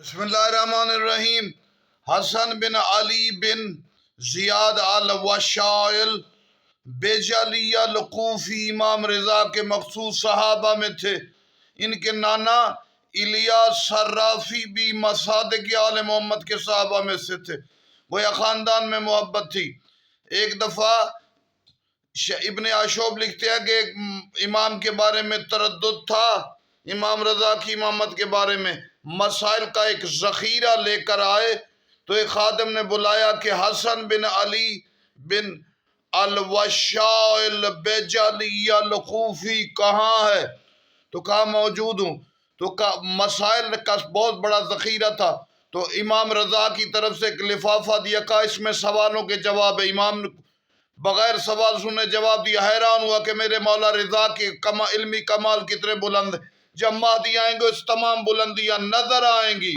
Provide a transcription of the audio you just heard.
بسم اللہ الرحمن الرحیم۔ حسن بن علی بن زیاد الوشائل بیجالیہ الکوفی امام رضا کے مخصوص صحابہ میں تھے۔ ان کے نانا الیاس صرافی بھی مصادق آل محمد کے صحابہ میں سے تھے۔ گویا خاندان میں محبت تھی۔ ایک دفعہ ابن عاشوب لکھتے ہیں کہ ایک امام کے بارے میں تردد تھا، امام رضا کی امامت کے بارے میں مسائل کا ایک ذخیرہ لے کر آئے، تو ایک خادم نے بلایا کہ حسن بن علی بن الوشائل بیجالیہ الکوفی کہاں ہے؟ تو کہا موجود ہوں۔ تو مسائل کا بہت بڑا ذخیرہ تھا، تو امام رضا کی طرف سے ایک لفافہ دیا، کہا اس میں سوالوں کے جواب ہے۔ امام نے بغیر سوال سنے جواب دیا، حیران ہوا کہ میرے مولا رضا کے علمی کمال کتنے بلند ہیں۔ جب مہدی آئیں گے اس تمام بلندیاں نظر آئیں گی۔